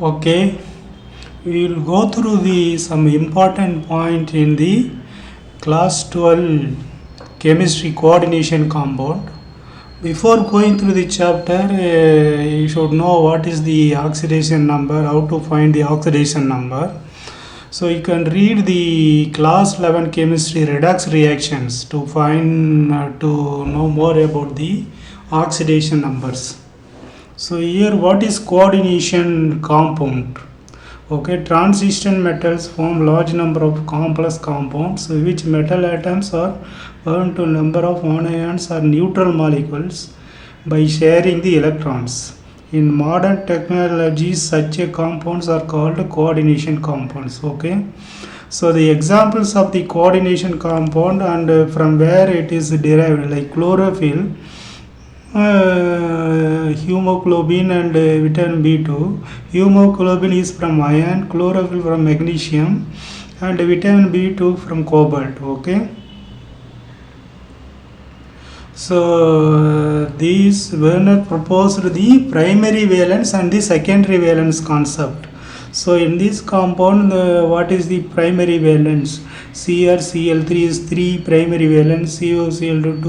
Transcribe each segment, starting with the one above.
Okay, we will go through the some important point in the class 12 chemistry coordination compound. Before going through the chapter, you should know what is the oxidation number, how to find the oxidation number. So you can read the class 11 chemistry redox reactions to find to know more about the oxidation numbers. So here what is coordination compound? Okay, transition metals form large number of complex compounds which metal atoms are bound to number of anions or neutral molecules by sharing the electrons. In modern technologies, such a compounds are called coordination compounds. Okay, so the examples of the coordination compound and from where it is derived, like chlorophyll, hemoglobin and vitamin B2. Hemoglobin is from iron, chlorophyll from magnesium, and vitamin B2 from cobalt. Okay. So these Werner proposed the primary valence and the secondary valence concept. So in this compound, what is the primary valence? CrCl3 is 3 primary valence, COCl2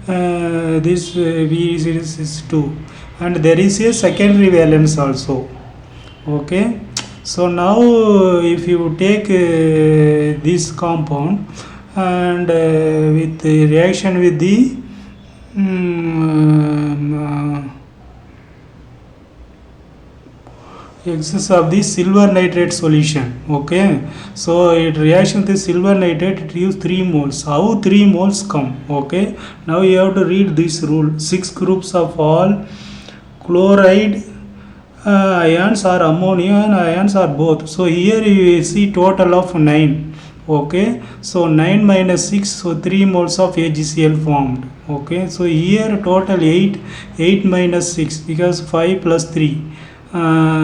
2, this V is 2, and there is a secondary valence also. Okay, so now if you take this compound and with the reaction with the excess of the silver nitrate solution. Okay, so it reaction with the silver nitrate, it gives 3 moles. How 3 moles come? Okay, now you have to read this rule. 6 groups of all chloride ions or ammonia ions are both. So here you see total of 9. Okay, so 9 minus 6, so 3 moles of AgCl formed. Okay, so here total 8 minus 6, because 5 plus 3,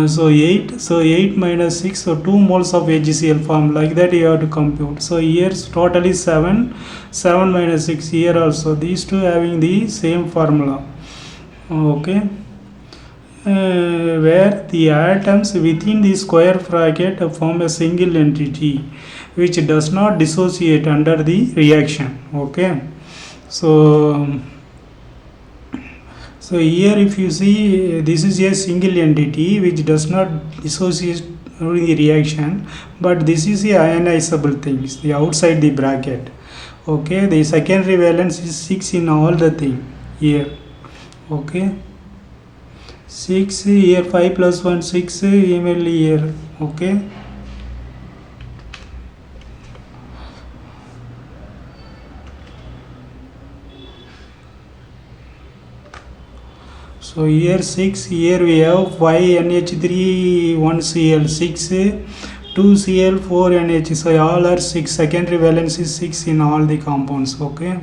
so 8 minus 6, so 2 moles of AgCl formed. Like that you have to compute. So here total is 7 minus 6, here also these two having the same formula. Okay, where the atoms within the square bracket form a single entity which does not dissociate under the reaction. Okay, so here if you see, this is a single entity which does not dissociate during the reaction, but this is the ionizable things, the outside the bracket. Okay, the secondary valence is 6 in all the thing here. Okay, 6 here, 5 plus 1 6 immediately here. Okay, so here 6, here we have 5 NH3 1 Cl 6 2 Cl 4 NH, so all are 6. Secondary valence is 6 in all the compounds. Okay,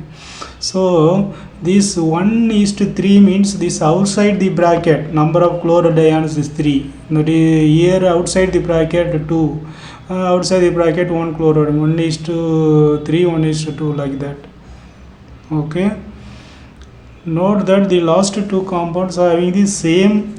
so this 1:3 means this outside the bracket number of chloride ions is 3. That is here outside the bracket 2, outside the bracket 1 chloride, 1:3 1:2, like that. Okay, note that the last two compounds are having the same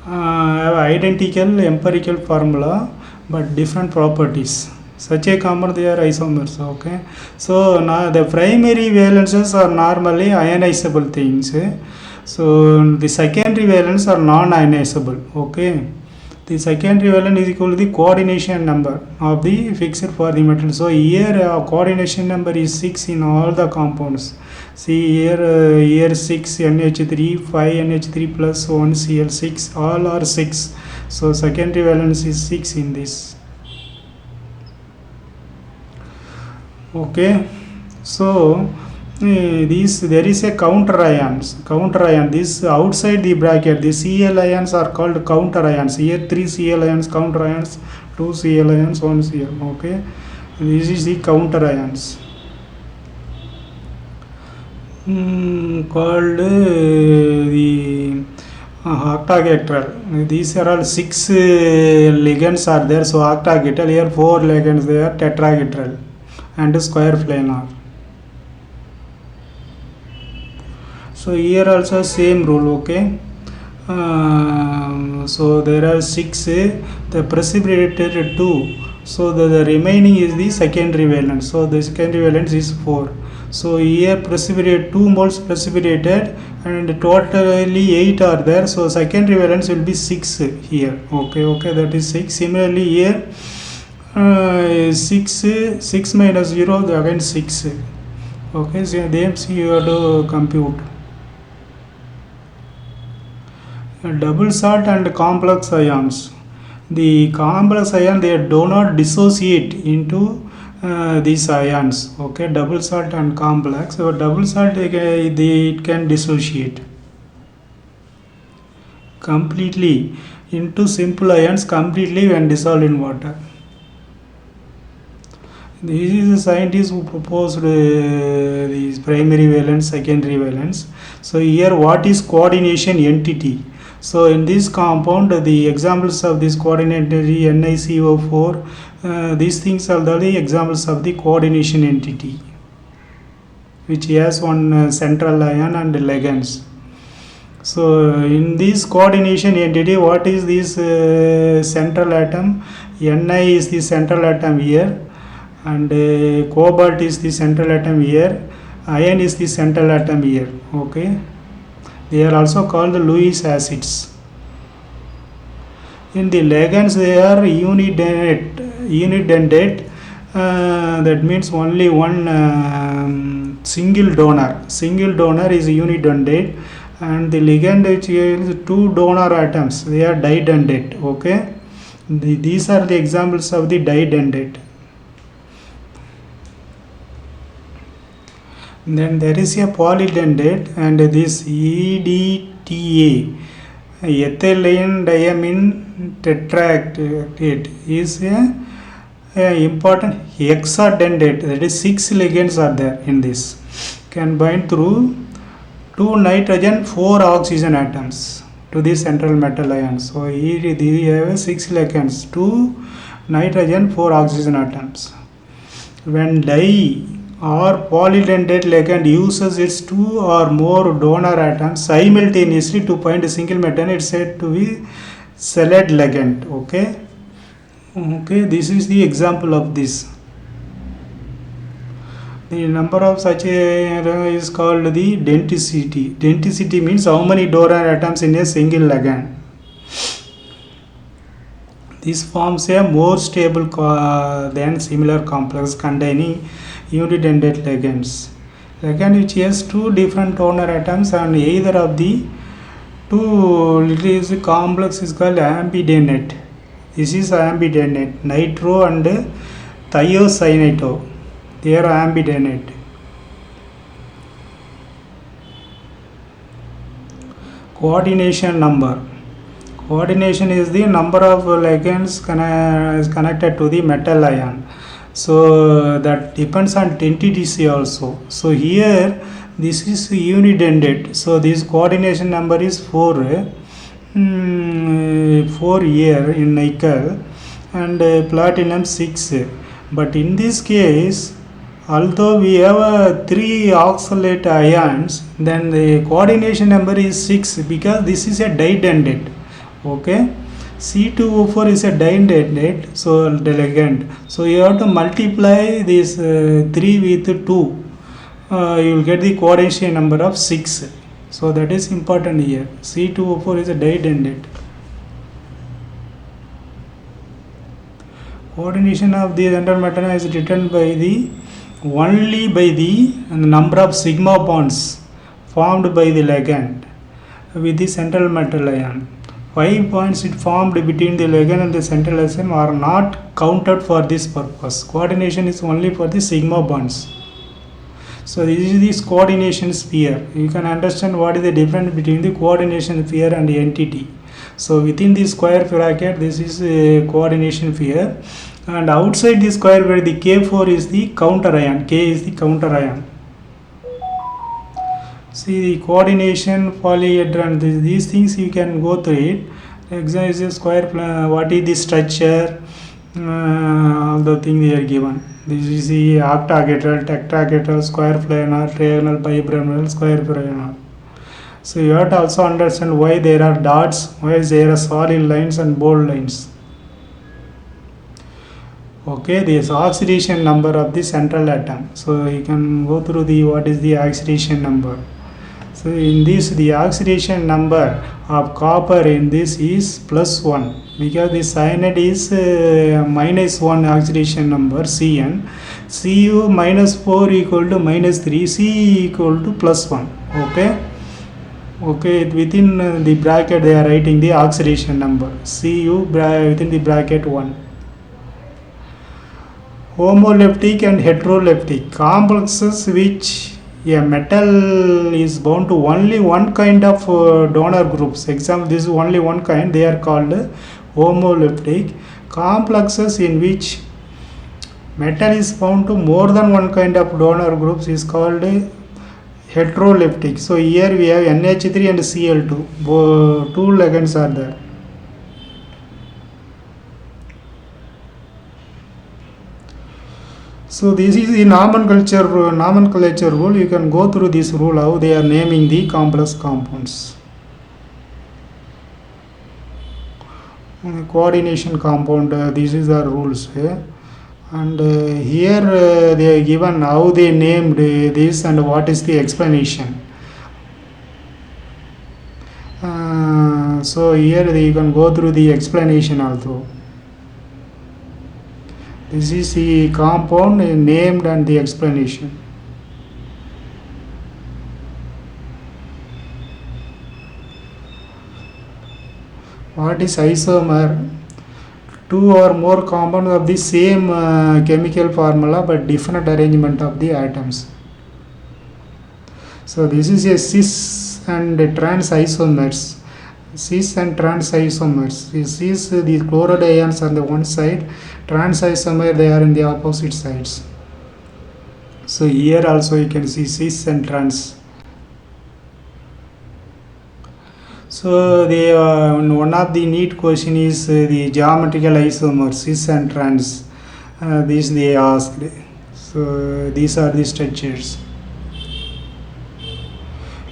identical empirical formula but different properties. Such a compound, they are isomers. Okay, so now the primary valences are normally ionizable things. So the secondary valence are non-ionizable. Okay, the secondary valence is equal to the coordination number of the fixed for the metal. So here coordination number is 6 in all the compounds. See here 6 NH3, 5 NH3 plus 1 Cl6, all are 6. So secondary valence is 6 in this. Okay, so these, there is a counter ion. This outside the bracket, the Cl ions are called counter ions. Here 3 Cl ions, counter ions, 2 Cl ions, 1 Cl. Okay, this is the counter ions. Called the octahedral. These are all 6 ligands are there, so octahedral. Here 4 ligands, they are tetrahedral and square planar. So here also same rule. Okay, So there are 6, the precipitated 2, so the remaining is the secondary valence, so the secondary valence is 4. So here precipitate 2 moles precipitated and totally 8 are there, so secondary valence will be 6 here. Okay, that is 6. Similarly here 6 minus 0, again 6. Okay, so then you have to compute. Double salt and complex ions. The complex ion, they do not dissociate into these ions. Okay, double salt and complex. So double salt it can dissociate completely into simple ions completely when dissolved in water. This is the scientist who proposed these primary valence, secondary valence. So here what is coordination entity? So in this compound, the examples of this coordination entity NiCO4, these things are the examples of the coordination entity, which has one central ion and ligands. So in this coordination entity, what is this central atom? Ni is the central atom here, and cobalt is the central atom here, iron is the central atom here. Okay, they are also called the Lewis acids. In the ligands, they are unidentate, that means only one single donor is unidentate, and the ligand which is 2 donor atoms, they are didentate. Okay, these are the examples of the didentate. Then there is a polydentate, and this EDTA, ethylene diamine tetractate, is a important hexadentate, that is 6 ligands are there in this, can bind through 2 nitrogen 4 oxygen atoms to the central metal ion. So here they have 6 ligands, 2 nitrogen 4 oxygen atoms. When di or polydentate ligand uses its 2 or more donor atoms simultaneously to bind a single metal, it's said to be Select ligand. Okay, this is the example of this. The number of such a is called the denticity. Denticity means how many donor atoms in a single ligand. This forms a more stable than similar complex containing unidentate ligands. Ligand which has 2 different donor atoms and either of the 2 is complex is called ambidentate. This is ambidentate. Nitro and thiocyanate, they are ambidentate. Coordination number. Coordination is the number of ligands is connected to the metal ion. So that depends on denticity also. So here this is unidentate. So this coordination number is 4 here in nickel, and platinum 6. But in this case, although we have 3 oxalate ions, then the coordination number is 6 because this is a didentate. Okay, C2O4 is a didentate, so the ligand. So you have to multiply this 3 with 2. You will get the coordination number of 6. So that is important here. C2O4 is a didentate. Coordination of the central metal is determined by the only by the number of sigma bonds formed by the ligand with the central metal ion. 5 bonds it formed between the ligand and the central ion are not counted for this purpose. Coordination is only for the sigma bonds. So this is this coordination sphere. You can understand what is the difference between the coordination sphere and the entity. So within the square bracket, this is a coordination sphere, and outside the square bracket, the K4 is the counter ion. K is the counter ion. See the coordination, polyhedron, these things you can go through it. Example is a square plan. What is the structure? All the things they are given. This is the octahedral, tetrahedral, square planar, trigonal, biplanar, square planar. So you have to also understand why there are dots, why there are solid lines and bold lines. Okay, this oxidation number of the central atom. So you can go through the what is the oxidation number. So in this, the oxidation number of copper in this is +1, because the cyanide is -1 oxidation number Cn. Cu -4 equal to -3, C equal to +1. Okay, within the bracket they are writing the oxidation number Cu within the bracket 1. Homoleptic and heteroleptic complexes which a metal is bound to only one kind of donor groups. Example, this is only one kind, they are called homoleptic. Complexes in which metal is bound to more than one kind of donor groups is called heteroleptic. So here we have NH3 and Cl2, two ligands are there. So this is the nomenclature rule. You can go through this rule how they are naming the complex compounds. Coordination compound, this is the rules. And here they are given how they named this and what is the explanation. So here you can go through the explanation also. This is the compound named and the explanation. What is isomer? Two or more compounds of the same chemical formula but different arrangement of the atoms. So this is a cis and trans isomers. Cis and trans isomers. Cis, the chloride ions on the one side, trans isomer they are in the opposite sides. So here also you can see cis and trans. So the one of the neat question is the geometrical isomers cis and trans. This they asked. So these are the structures.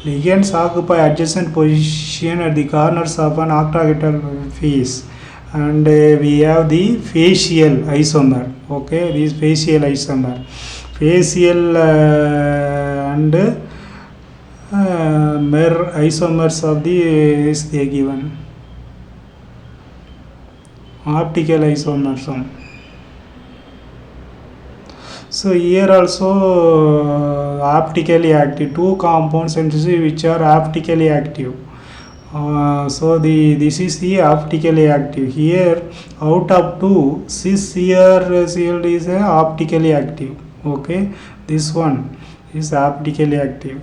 Ligands occupy adjacent position at the corners of an octahedral face, and we have the facial isomer. Okay, this facial isomer, facial and mer isomers of the is they given. Optical isomerism. So here also optically active, two compounds which are optically active. So this is the optically active. Here out of two, cis here sealed is optically active. Okay, this one is optically active.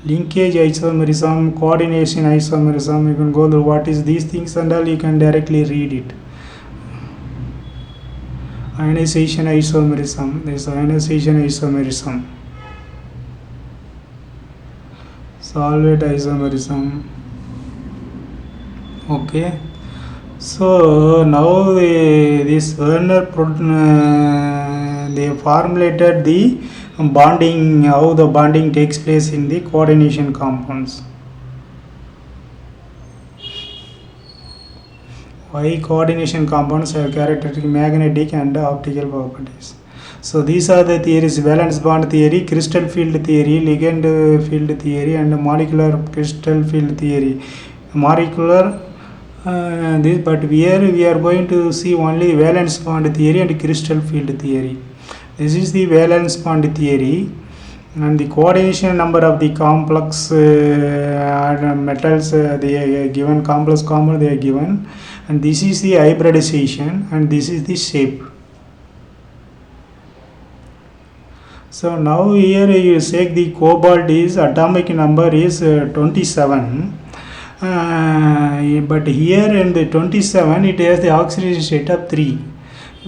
Linkage isomerism, coordination isomerism, you can go through what is these things and all, you can directly read it. Ionization isomerism, this ionization isomerism, solvent isomerism. Okay, so now this Werner they formulated the bonding, how the bonding takes place in the coordination compounds. Why coordination compounds have characteristic magnetic and optical properties. So these are the theories: valence bond theory, crystal field theory, ligand field theory, and molecular crystal field theory. Molecular but here we are going to see only valence bond theory and crystal field theory. This is the valence bond theory, and the coordination number of the complex metals they are given, complex compound they are given, and this is the hybridization, and this is the shape. So now here you say the cobalt is atomic number is 27, but here in the 27 it has the oxidation state of 3,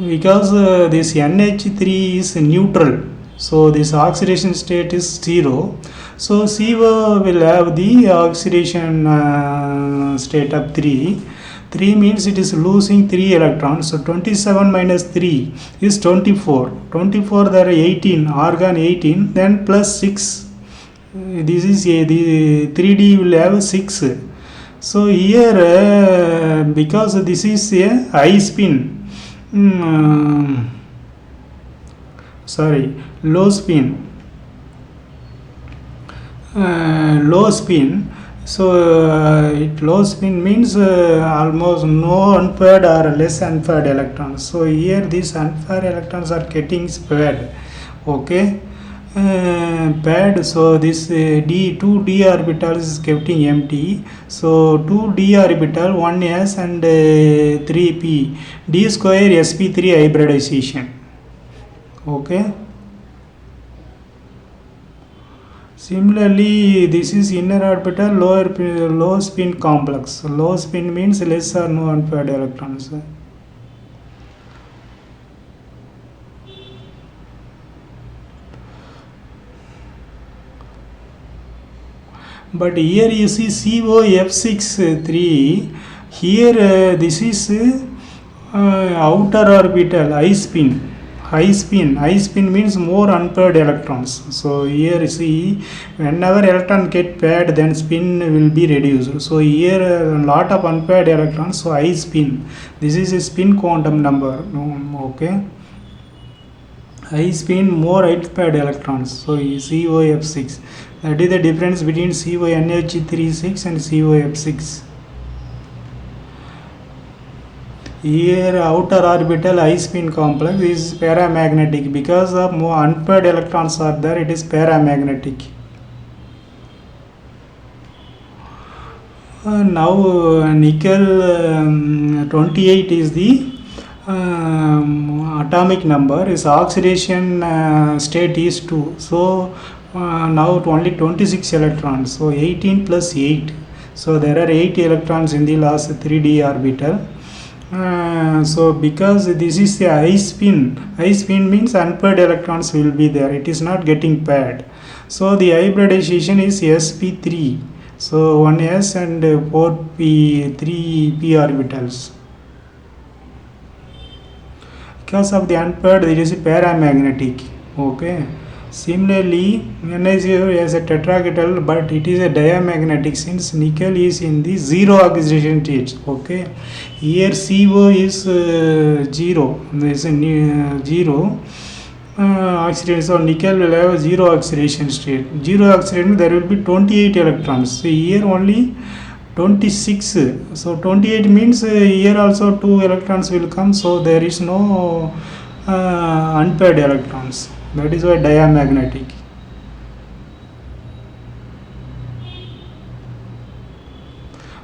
because this NH3 is neutral, so this oxidation state is 0. So CO will have the oxidation state of 3. 3 means it is losing 3 electrons. So 27 minus 3 is 24. 24 there are 18, argon 18, then plus 6 this is a the 3D will have 6. So here because this is a high spin, low spin, low spin. So low spin means almost no unpaired or less unpaired electrons. So here these unpaired electrons are getting paired. Okay, paired. So this two d orbitals is getting empty. So 2d orbital 1s and 3p, d square sp3 hybridization. Okay. Similarly, this is inner orbital low spin complex. Low spin means less or no unpaired electrons. But here you see COF6 here this is outer orbital high spin. High spin means more unpaired electrons. So here you see whenever electron get paired, then spin will be reduced. So here a lot of unpaired electrons, so high spin. This is a spin quantum number. Okay, high spin, more unpaired electrons. So COF6, that is the difference between CONH36 and COF6. Here outer orbital high spin complex is paramagnetic. Because of more unpaired electrons are there, it is paramagnetic. Now nickel 28 is the atomic number. Its oxidation state is 2. So now only 26 electrons. So 18 plus 8. So there are 8 electrons in the last 3d orbital. So because this is a high spin means unpaired electrons will be there, it is not getting paired. So the hybridization is sp3. So 1s and 4p, 3p orbitals. Because of the unpaired, it is paramagnetic. Okay. Similarly, NiCO is a tetrahedral, but it is a diamagnetic since nickel is in the zero oxidation state. Okay, here CO is 0. There is a zero oxidation, so nickel will have a zero oxidation state. Zero oxidation, there will be 28 electrons. So here only 26. So 28 means here also 2 electrons will come. So there is no unpaired electrons. That is why diamagnetic.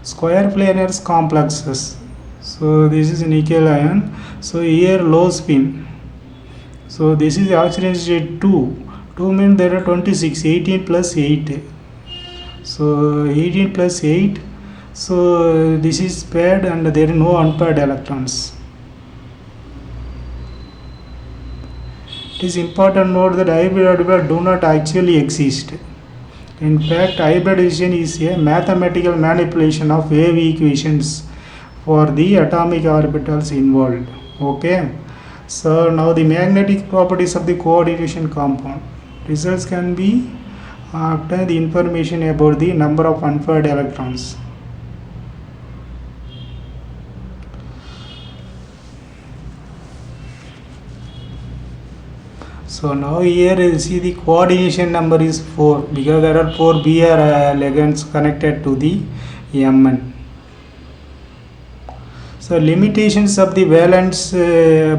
Square planar complexes. So this is nickel ion. So here low spin. So this is oxidation state 2. 2 means there are 26. 18 plus 8. So 18 plus 8. So this is paired and there are no unpaired electrons. It is important to note that hybrid orbitals do not actually exist. In fact, hybridization is a mathematical manipulation of wave equations for the atomic orbitals involved. Okay. So now the magnetic properties of the coordination compound. Results can be obtained the information about the number of unpaired electrons. So now here you see the coordination number is 4 because there are 4 Br ligands connected to the Mn. So limitations of the valence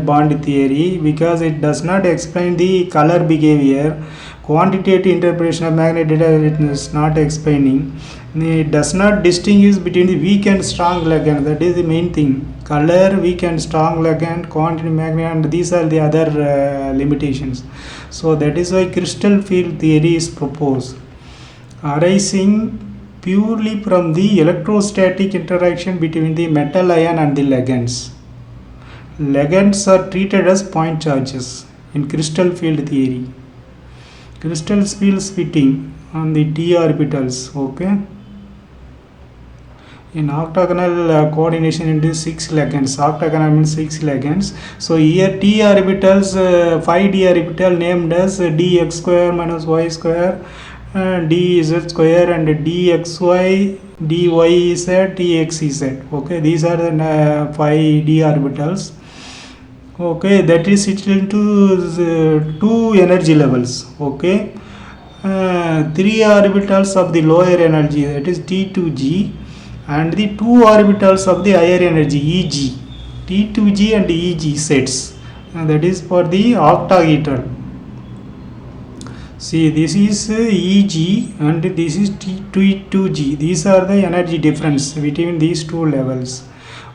bond theory, because it does not explain the color behavior. Quantitative interpretation of magnetic data it is not explaining. It does not distinguish between the weak and strong ligand. That is the main thing. Color, weak and strong ligand, quantity magnet, and these are the other limitations. So that is why crystal field theory is proposed, arising purely from the electrostatic interaction between the metal ion and the ligands. Ligands are treated as point charges in crystal field theory. Crystal field splitting on the d orbitals. Okay. In octagonal coordination into 6 ligands. Octagonal means 6 ligands. So here d orbitals, 5d orbital named as dx square minus y square dz square and dxy dyz txz. Okay, these are the 5 d orbitals. Okay, that is it into the 2 energy levels. Okay, 3 orbitals of the lower energy, that is T2G, and the 2 orbitals of the higher energy EG, T2G and EG sets, that is for the octahedral. See, this is EG and this is T2G. These are the energy difference between these 2 levels.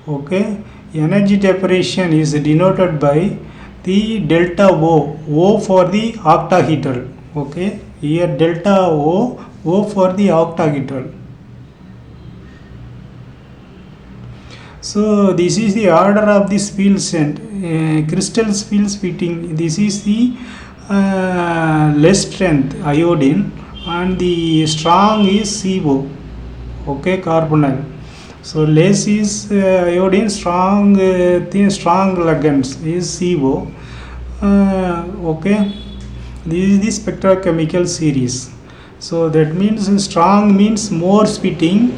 Okay, energy separation is denoted by the delta O for the octahedral. Okay, here delta O for the octahedral. So this is the order of the fields and crystal fields fitting. This is the less strength iodine and the strong is CO. Okay, carbonyl. So less is iodine, strong strong ligands is CO. Okay, this is the spectrochemical series. So that means strong means more splitting,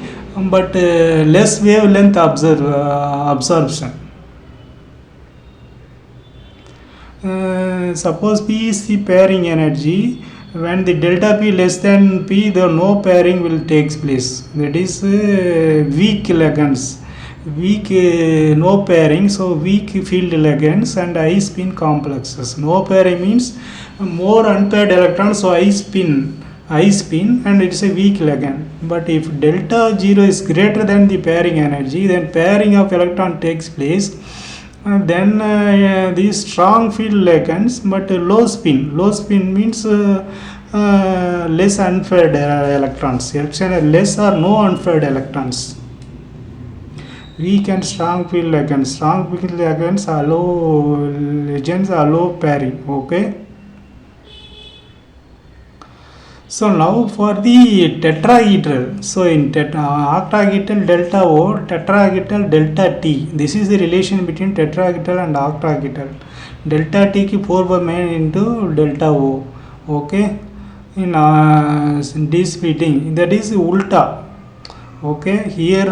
but less wavelength absorption. Suppose P is the pairing energy. When the delta P less than P, the no pairing will takes place. That is weak ligands, weak no pairing. So weak field ligands and high spin complexes. No pairing means more unpaired electrons, so high spin, and it is a weak ligand. But if delta 0 is greater than the pairing energy, then pairing of electron takes place. Then these strong field ligands, but low spin. Low spin means less unpaired electrons. Less or no unpaired electrons. Weak and strong field ligands. Strong field ligands allow pairing. Okay. So now for the tetrahedral, so in octahedral delta O, tetrahedral delta T. This is the relation between tetrahedral and octahedral. Delta T ki 4 by main into delta O. Okay, in D splitting, that is ulta. Okay, here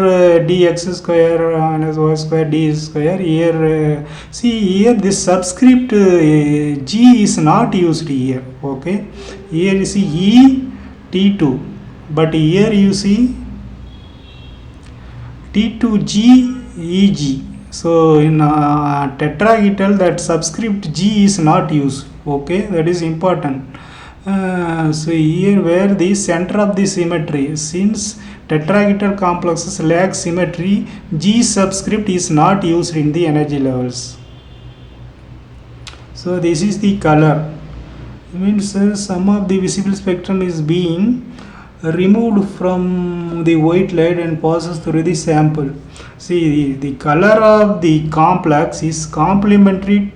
dx square minus y square d square. Here see, here this subscript G is not used here. Okay, here you see E T2, but here you see T2G EG. So in tetrahedral, that subscript G is not used. Okay, that is important. So here where the center of the symmetry, since tetrahedral complexes lack symmetry, G subscript is not used in the energy levels. So this is the color. It means some of the visible spectrum is being removed from the white light and passes through the sample. See, the color of the complex is complementary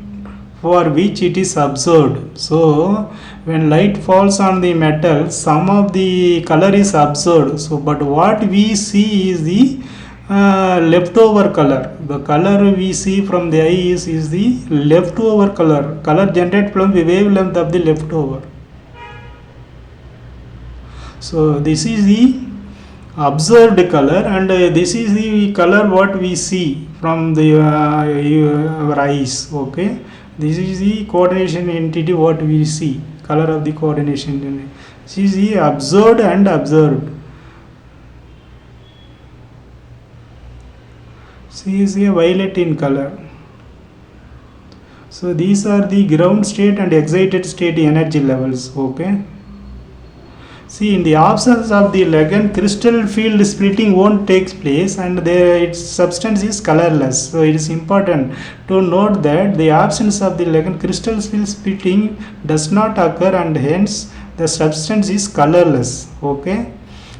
for which it is observed. So when light falls on the metal, some of the color is observed. So but what we see is the leftover color. The color we see from the eye is the leftover color. Color generated from the wavelength of the leftover. So this is the observed color, and this is the color what we see from the our eyes. Okay, this is the coordination entity what we see, color of the coordination entity. This is the observed and observed. See, is a violet in color. So these are the ground state and excited state energy levels. Okay. See, in the absence of the ligand, crystal field splitting won't take place, and its substance is colorless. So it is important to note that the absence of the ligand, crystal field splitting does not occur, and hence the substance is colorless. Okay.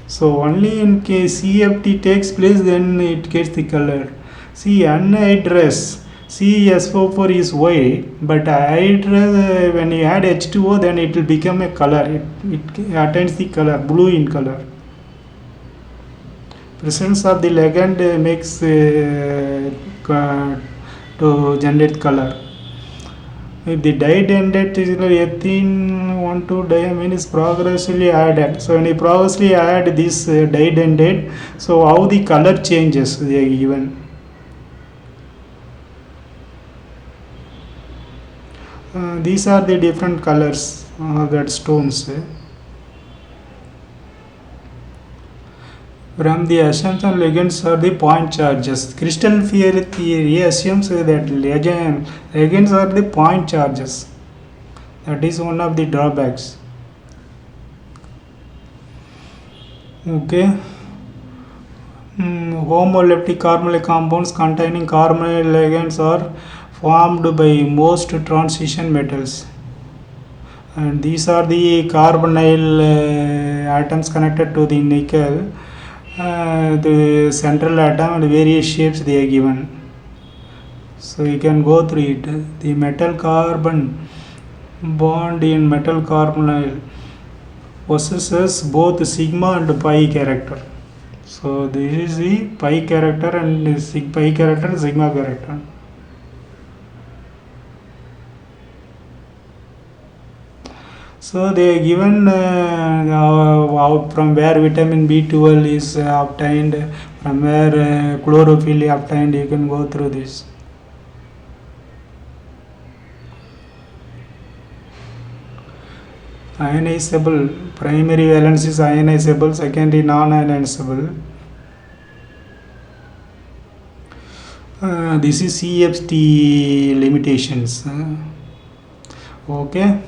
So only in case CFT takes place, then it gets the color. See, anhydrous CSO4 is white, but anhydrous, when you add H2O, then it will become a color. It attains the color, blue in color. Presence of the ligand makes to generate color. If the dye-ended ethene 1,2 diamine is progressively added. So when you progressively add this dye-ended, so how the color changes they are given. These are the different colors of that stones. From the assumption ligands are the point charges. Crystal theory assumes that ligands are the point charges. That is one of the drawbacks. Okay. Homoleptic carbonyl compounds containing carbonyl ligands are formed by most transition metals. And these are the carbonyl atoms connected to the nickel. The central atom and various shapes they are given. So you can go through it. The metal carbon bond in metal carbonyl possesses both sigma and pi character. So this is the pi character and pi character and sigma character. So they are given from where vitamin B12 is obtained, from where chlorophyll is obtained. You can go through this. Ionizable, primary valence is ionizable, secondary non-ionizable. This is CFT limitations. Okay.